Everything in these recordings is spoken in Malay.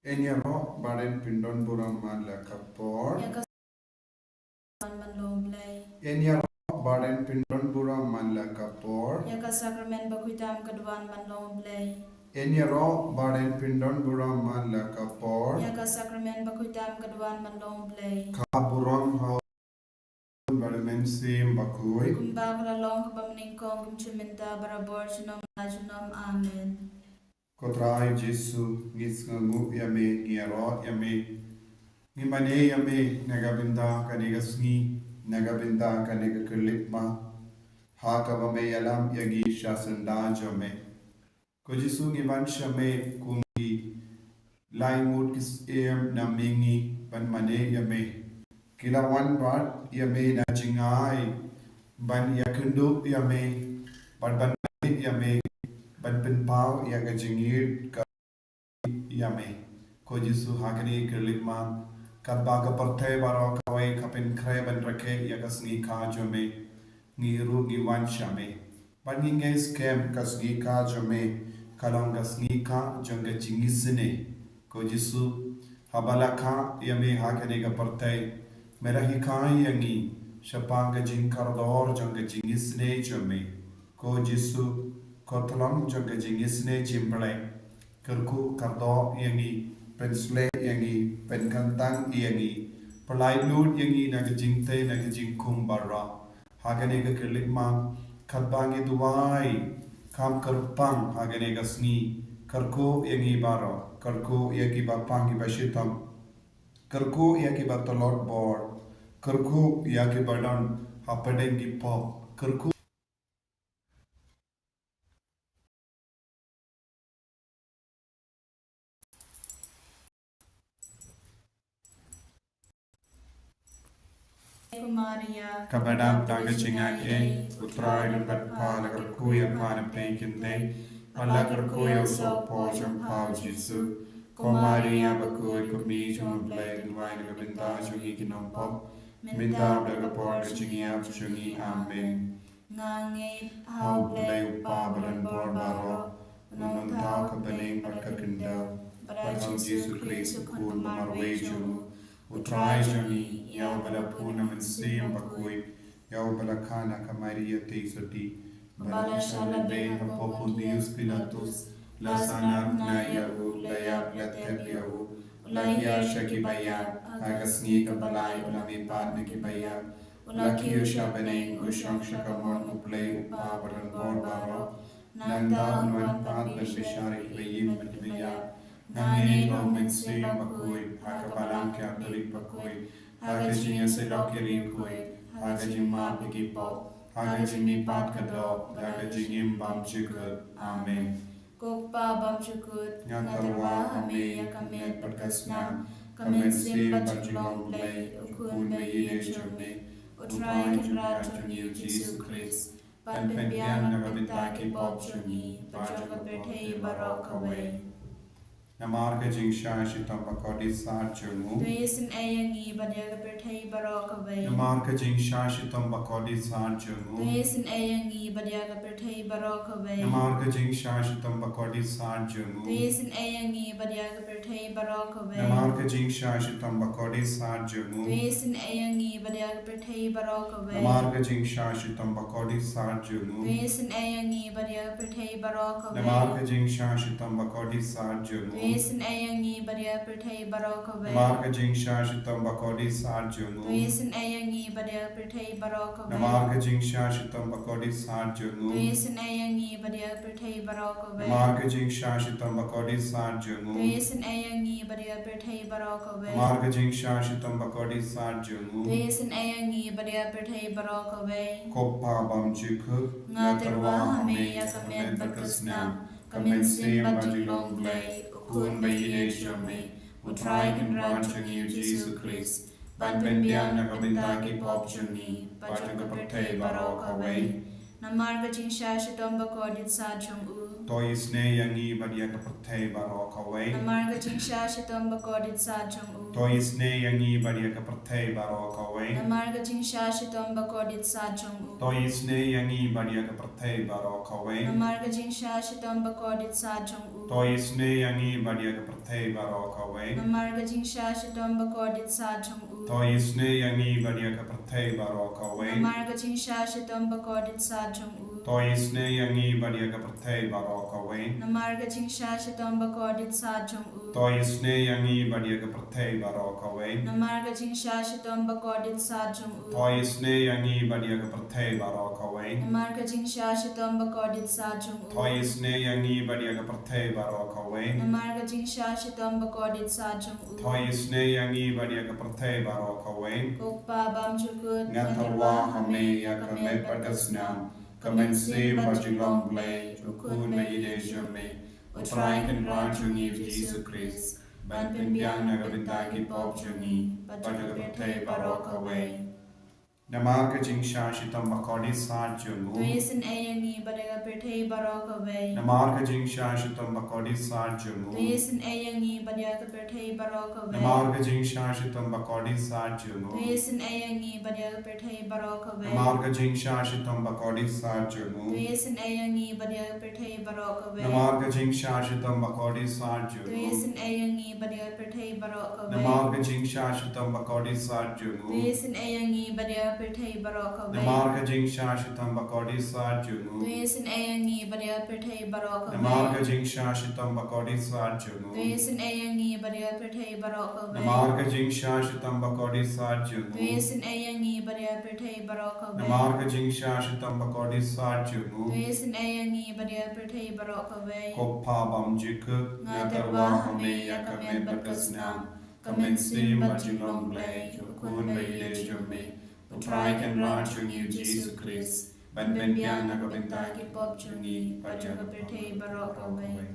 Enyaro baden pindon buram manla kapor. Enyaro baden pindon buram manla kapor. Yaka sakramen bakuitam kadwan manlong blay. Enyaro baden pindon buram manla kapor. Yaka sakramen bakuitam kadwan manlong blay. Kaburam hau badamen sim bakui. Kumbakra long kabamning kong kumchuminta barabor sunom ajunom amen. Kotrai Jesu ngisngu yame ngiaro yame ngimane yame nagabinda kaniga sngi nagabinda kaniga kulipma hakabame yalam yagi shasanda jome ko Jesu ngiman shame kungi laimut kis namingi ban mane yame kilawan bat yame na jingai ban yakundu yame ban yame ban pinpau yaga jingir yame ko Jesu hakani kirlikma kadbaga parthe baro kawai kapin kre ban rake yaga sngi ka jome ngiru ngiwan shame ban nginge skem kasgi ka jome kalonga sngi ka jonga jingisynei ko Jesu habalaka yame hakani ga parthe merahi kai yangi shapanga jing kardor jonga jingisynei jome ko Jesu kotlam jonga jingisynei jimble kerku kardo yangi pensle yangi penkantang yangi pelai lut yangi naga jingte naga jingkung barra hagane ga kirlikma kadbangi duwai kam kerpang hagane ga sni kerku yangi baro kerku yangi bapangi bashitam kerku yangi batolot bor kerku yangi badan hapadengi pop kerku Maria kabadam taga cingak utrai dan batpa lagar kuya pana pekin day malagar kuya so pojam pau Jesu ko Maria bakui kumi jom blay duwai naga binda jungi kinom pop minda blaga por cingi ap jungi amen Ngangi hau blay upa baran bor baro unong tau kabaning pagkakindaw badhau Jesu Kristu kun marway jungu utrai jungi yau bala puna mensim bakui yau bala kana ka Maria teisoti bala shala ben hapopu Deus Pilatus la sanar na yau la yap la tep yau la hiya shaki bayab agasngi ka balay ulami pat na ki bayab ula kiyo siya beneng usyang siya kamon uplay upa baran bor baro nanda unwan pat ban bishari ki bayim ban ki bayab Nangin lo mensim bakui hakabalang kya tulik bakui hagajing selokiri kui hagajing ma pikipo hagajing mi pat kado hagajing imbam chikut amen Kokpa bam chukut ngatarwa ame yakamet perkasna kamen sim bajilong blay ukun bayide chome utrai kinrat chungi Jesus Christ pan pembiang nagabintaki pop chungi pajaga perthei barok away Namarga jingsha shitam bakodi sar chungu. Tuisin ayangi badyaga perthei barok away. Namarga jingsha shitam bakodi sar chungu. Tuisin ayangi badyaga perthei barok away. Namarga jingsha shitam bakodi sar chungu. Tuisin ayangi badyaga perthei barok away. Namarga jingsha shitam bakodi sar chungu. Tuisin ayangi badyaga perthei barok away. Namarga jingsha shitam bakodi sar chungu. Tuisin ayangi badyaga perthei barok away. Namarga jingsha shitam bakodi sar chungu. Tuisin ayangi badyaga perthei barok away. Namarga jingsha shitam bakodi sar chungu. Tuisin ayangi badyaga perthei barok away. Namarga jingsha shitam bakodi sar chungu. Tuisin ayangi badyaga perthei barok away. Namarga jingsha shitam bakodi sar chungu. Tuisin ayangi badyaga perthei barok away. Namarga jingsha shitam bakodi sar chungu. Tuisin ayangi badyaga perthei barok away. Koppa bam chikhu Ngatarwa hame yakamet bakasnam kamen sim bajilong blay ukun bayide chome utrai kinrat chungi Jesus Christ ban penbiang nagabintaki pop chungi pajaga perthei barok away Namarga jingsha shitomba kodit sa chung u. Toi sne yangi badia ka prathei baro kawai. Namarga jingsha shitomba kodit sa chung u. Toi sne yangi badia ka prathei baro kawai. Namarga jingsha shitomba kodit sa chung u. Toi sne yangi badia ka prathei baro kawai. Namarga jingsha shitomba kodit sa chung u. Toi sne yangi badia ka prathei baro kawai. Namarga jingsha shitomba kodit sa chung u. Toi sne yangi badia ka prathei baro kawai. Namarga jingsha shitomba kodit sa chung u. Toi sne yangi badia ka prathei baro kawai. Namarga jingsha shitomba kodit sa chung u. Toi sne yangi badia ka prathei baro kawai. Namarga jingsha shitomba kodit sa chung u. Toi sne yangi badia ka prathei baro kawai. Namarga jingsha shitomba kodit sa chung u. Toi sne yangi badia ka prathei baro kawai. Namarga jingsha shitomba kodit sa chung u. Toi sne yangi badia ka prathei baro kawai. Kokpa bam chukut Ngatarwa hame ya kame patasnam. Kamensim Jingisynei-blei, Kynta, Utrai kan rajungi Jesu Christ, ban pimpiang nagabintagi pop jungi, Pajagapatay barokaway. Namaka jingsha shitam bakodi sa jungu. Tuisin ayangi badaga pertay barokaway. Namaka jingsha shitam bakodi sa jungu. Tuisin ayangi badaga pertay barokaway. Namaka jingsha shitam bakodi sa jungu. Tuisin ayangi badaga pertay barokaway. Namaka jingsha shitam bakodi sa jungu. Tuisin ayangi badaga pertay barokaway. Namaka jingsha shitam bakodi sa jungu. Tuisin ayangi badaga pertay barokaway. Namaka jingsha shitam bakodi sa jungu. Tuisin ayangi badaga pertay barokaway. Namaka jingsha shitam bakodi sa jungu. Tuisin ayangi badaga pertay barokaway. Namaka jingsha shitam bakodi sa jungu. Tuisin ayangi badaga pertay barokaway. Namaka jingsha shitam bakodi sa jungu. Tuisin ayangi badaga pertay barokaway. Namaka jingsha shitam bakodi sa jungu. Tuisin ayangi badaga pertay barokaway. Koppa bamjik ngatarwa hame ya kamen bakasnam. Kamensim Jingisynei-blei, Kynta jume. Utrai kan rajungi Jesu Christ, ban pimpiang nagabintagi pop jungi, Pajagapatay barokaway.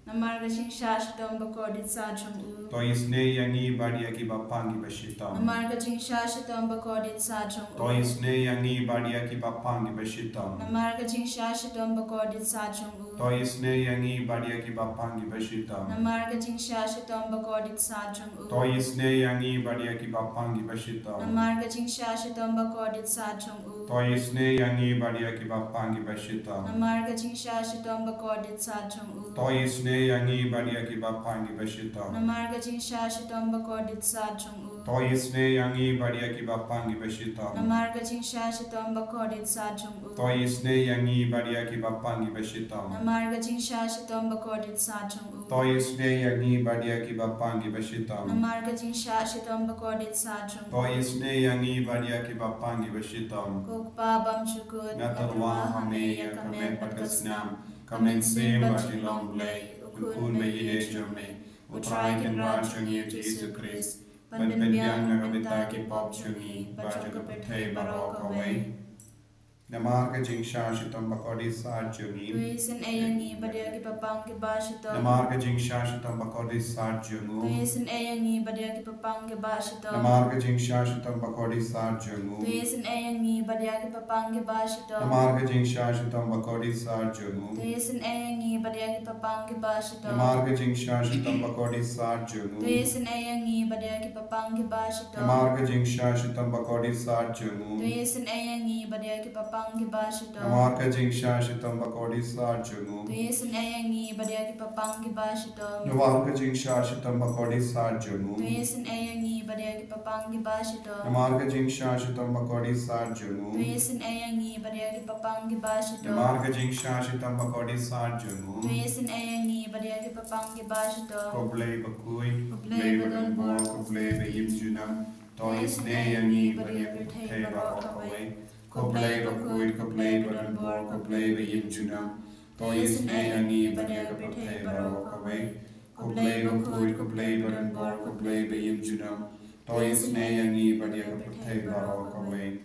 Namarga jingsha shitomba kodit sa chung u. Toi sne yangi badia ki bapangi bashitam. Namarga jingsha shitomba kodit sa chung u. Toi sne yangi badia ki bapangi bashitam. Namarga jingsha shitomba kodit sa chung u. Toi sne yangi badia ki bapangi bashitam. Namarga jingsha shitomba kodit sa chung u. Toi sne yangi badia ki bapangi bashitam. Namarga jingsha shitomba kodit sa chung u. Toi sne yangi badia ki bapangi bashitam. Namarga jingsha shitomba kodit sa chung u. Toi sne yangi badia ki bapangi bashitam. Namarga jingsha shitomba kodit sa chung u. Toi sne yangi badia ki bapangi bashitam. Namarga jingsha shitomba kodit sa chung u. Toi sne yangi badia ki bapangi bashitam. Namarga jingsha shitomba kodit sa chung u. Toi sne yangi badia ki bapangi bashitam. Namarga jingsha shitomba kodit sa chung u. Toi sne yangi badia ki bapangi bashitam. Kokpa bam chukut Ngatarwa hame ya kamen patasnam. Kamensim Jingisynei-blei, Kynta jume. Utrai kan rajungi Jesu Christ, ban pimpiang nagabintagi pop jungi, Pajagapatay barokaway. Namaka jingsha shitam bakodi sa jungi. Tuisin ayangi badaga papang kiba shitom. Namaka jingsha shitam bakodi sa jungu. Tuisin ayangi badaga papang kiba shitom. Namaka jingsha shitam bakodi sa jungu. Tuisin ayangi badaga papang kiba shitom. Namaka jingsha shitam bakodi sa jungu. Tuisin ayangi badaga papang kiba shitom. Namaka jingsha shitam bakodi sa jungu. Tuisin ayangi badaga papang kiba shitom. Namaka jingsha shitam bakodi sa jungu. Tuisin ayangi badaga papang kiba shitom. Namaka jingsha shitam bakodi sa jungu. Tuisin ayangi badaga papang kiba shitom. Namaka jingsha shitam bakodi sa jungu. Tuisin ayangi badaga papang kiba shitom. Namaka jingsha shitam bakodi sa jungu. Tuisin ayangi badaga papang kiba shitom. Namaka jingsha shitam bakodi sa jungu. Tuisin ayangi badaga papang kiba shitom. Koblei bakui, Koblei koblei badon bor, koblei behim junam. Toi sne yangi badia pertay barokaway. Koblei bakui, koblei badon bor, koblei behim junam. Toi sne yangi badia pertay barokaway. Koblei bakui, koblei badon bor, koblei behim junam. Toi sne yangi badia pertay barokaway.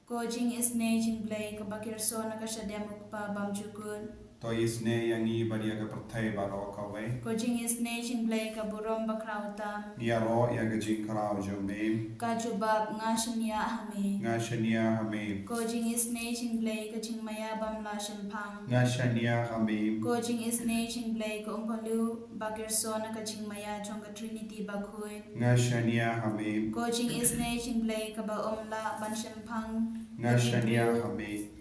Ko Jingisynei-blei kabakir so nakashademuk pa bam chukun. to isne yangi badia ka perthai baro ka we ko Jingisynei-blei ka burom bakrautam ya ro ya ka jing karao jo me ka jubab nga shania hame nga shania hame ko Jingisynei-blei ka jingmaya bamla shenphang nga shania hame ko Jingisynei-blei ka umpalu bakirson ka jingmaya chong ka Trinity bakhui nga shania hame ko Jingisynei-blei ka ba omla ban shenphang nga shania hame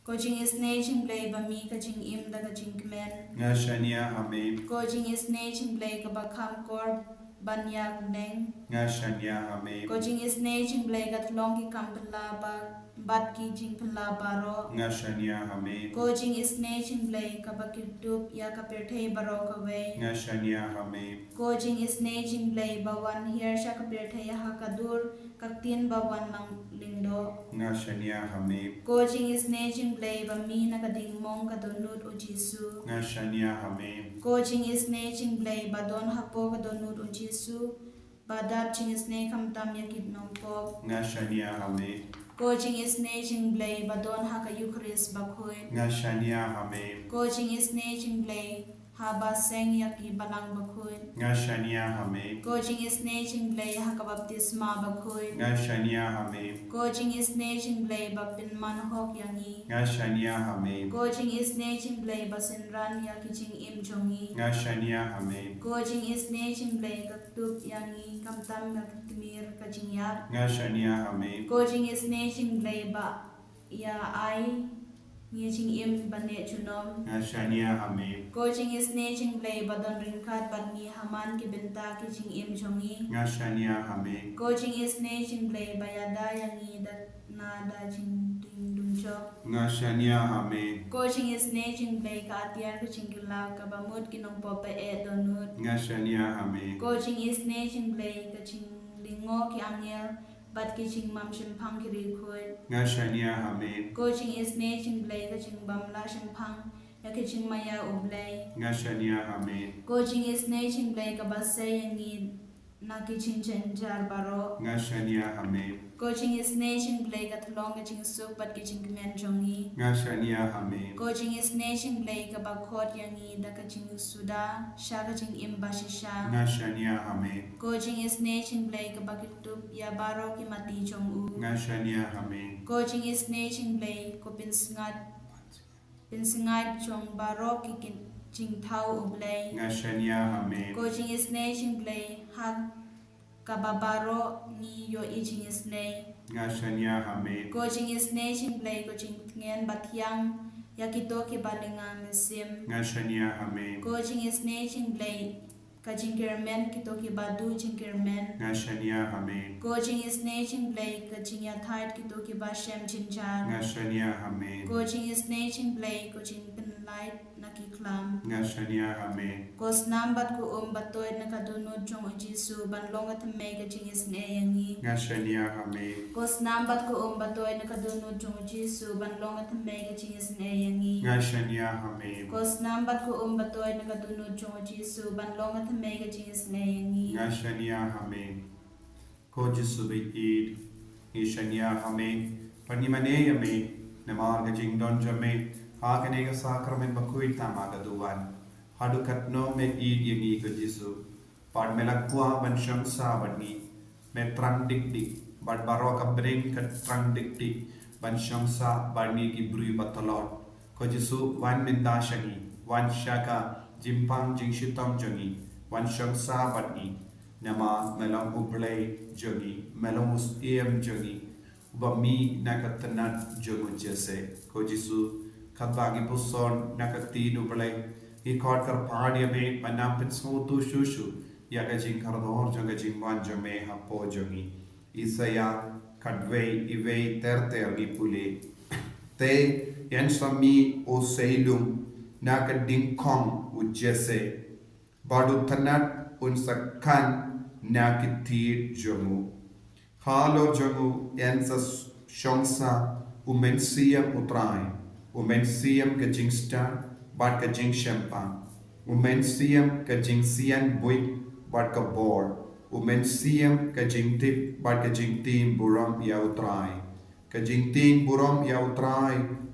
ko Jingisynei-blei ba mi ka jing im da ka jing kmen nga shania hame ko Jingisynei-blei ka ba kham kor banyak neng nga shania hame ko Jingisynei-blei ka thlong ki kampla ba bat ki jing pla baro nga shania hame ko Jingisynei-blei ka ba kitup ya ka perthei baro ka we nga shania hame ko Jingisynei-blei ba wan hier sha ka perthei ha ka dur ka tin ba wan lang lingdo nga shania hame ko Jingisynei-blei ba mi na ka ding mong ka donut o Jisu nga shania hame ko Jingisynei-blei ba don hapo ka donut o Jisu ba dap Jingisynei kamtam ya kidnom pop nga shania hame ko Jingisynei-blei ba don ha ka Eucharist ba khoi nga shania hame ko Jingisynei-blei ha ba seng ya ki balang ba khoi nga shania hame ko Jingisynei-blei ha ka baptisma ba khoi nga shania hame ko Jingisynei-blei ba pinman hok yangi nga shania hame ko Jingisynei-blei ba sinran ya ki jing im jongi nga shania hame ko Jingisynei-blei ka tup yangi kamtam ya kmir ka jingyat nga shania hame ko Jingisynei-blei ba ya ai ngi jing im bane chunom nga shania hame ko Jingisynei-blei ba don ringkhat ban mi haman ki benta ki jing im jongi nga shania hame ko Jingisynei-blei ba ya da yangi da na da jing ding dum chok nga shania hame ko Jingisynei-blei ka atiar ka jingkila ka ba mut ki nong pope e donut nga shania hame ko Jingisynei-blei ka jing lingo ki angel bat ki jing mam shenphang ki ri khoi nga shania hame ko Jingisynei-blei ka jing bamla shenphang ya ki jing maya ublei nga shania hame ko Jingisynei-blei ka ba se yangi na ki jing jar baro nga shania hame ko Jingisynei-blei ka thlong ka jing suk bat ki jing kmen jongi nga shania hame ko Jingisynei-blei ka ba khot yangi da ka jing suda sha ka jing im ba shisha nga shania hame ko Jingisynei-blei ka ba kitup ya baro ki mati chong u nga shania hame ko Jingisynei-blei ko pinsingat chong baro ki jing thau ublei nga shania hame ko Jingisynei-blei ha ka ba baro ni yo I Jingisynei nga shania hame ko Jingisynei-blei ko jing ngen bathyang ya kito ki balinga mesim nga shania hame ko Jingisynei-blei ka jingkirmen kito ki badu jingkirmen nga shania hame ko Jingisynei-blei ka jingya thait kito ki ba shem chinchar nga shania hame ko Jingisynei-blei ko jing pinlight na ki klam nga shania hame ko snambat ko batoy na kadunod chong Jisu banlong at may ka Jingisynei yangi nga shania hame ko snambat ko batoy na kadunod chong Jisu banlong at may ka Jingisynei yangi nga shania hame ko snambat ko batoy na kadunod chong Jisu banlong at may ka Jingisynei yangi nga shania hame ko Jisu be id ni shania hame panimane yame namar ga jing don jame hakane ga sakramen bakui tamaga duwan hadukat no me id yangi ko Jisu pad melakwa ban shamsa bani me trang dik dik bad baro ka bring ka trang dik dik ban shamsa bani ki brui batalot ko Jisu wan minda shagi wan shaka jimpang jingshitam jangi wan shamsa bani nama melang ublei jangi melang ustiam jangi ubami nakatanat jangu jese ko Jisu khabagi puson nakatin ublei hi khot kar phadia me panam pin smutu shushu ya ga jing kardor janga jing wan jame hapo jangi isaya kadvei ivei terter gi pule te yan sami o seilum nakading kong ujese badu tanat unsakan nakitir jamu halo jamu yansa shongsa umensiam utrai umensiam ka jingsta bat ka jing shempa umensiam ka jingsian bui bat ka bor umensiam ka jingtip bat ka jingtin buram ya utrai ka jingtin buram ya utrai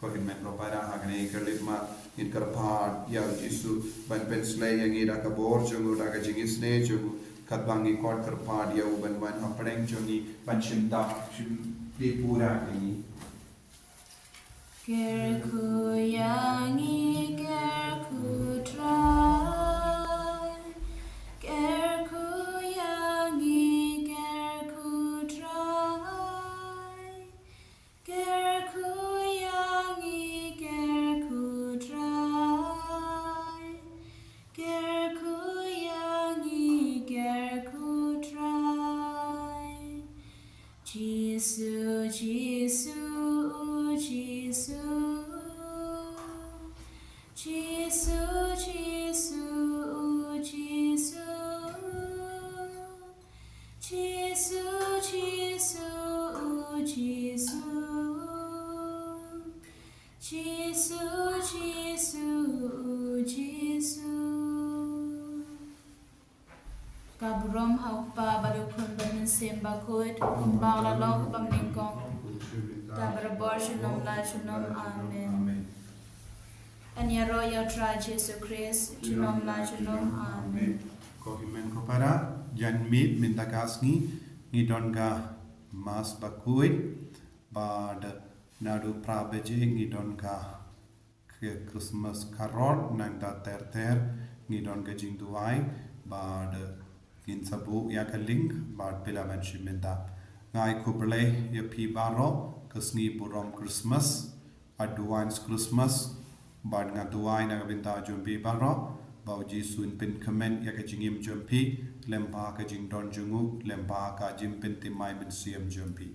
ko hin men ro para ha gani kerlit ma in karpat ya Jesu ban pen slay yang ida ka bor jungu da ka jingisne jungu kat bangi kot karpat ya ban ban hapreng jungi ban chinta di pura ini Kerku yangi kerku try Kerku yangi kerku try Kerku yangi kerku try Kerku yangi kerku try Jesus Jesus Jesus, Jesus, Jesus, Jesus, Jesus, Jesus, Jesus, Jesus, Jesus. Kabrom haupa baru kun banin semba kut kun bala long bam ningkong. Tabarabor shalom la shalom amen. Anya royal tra Jesus Christ shalom la shalom amen. Ko himen ko para janmit minta kasni ngidon ka mas bakuit bad nadu prabeje ngidon ka ke Christmas karot nang da ter ngidon ka jingduai bad kin sabu ya ka link bad pela menshi minta ngai kuble ya pi baro kasni burom Christmas advance Christmas bad ngaduai na binta jumpi baro bau jisun pin comment ya ka jingim jumpi lempa ka jingdon jungu lempa ka jimpin timai min siam jumpi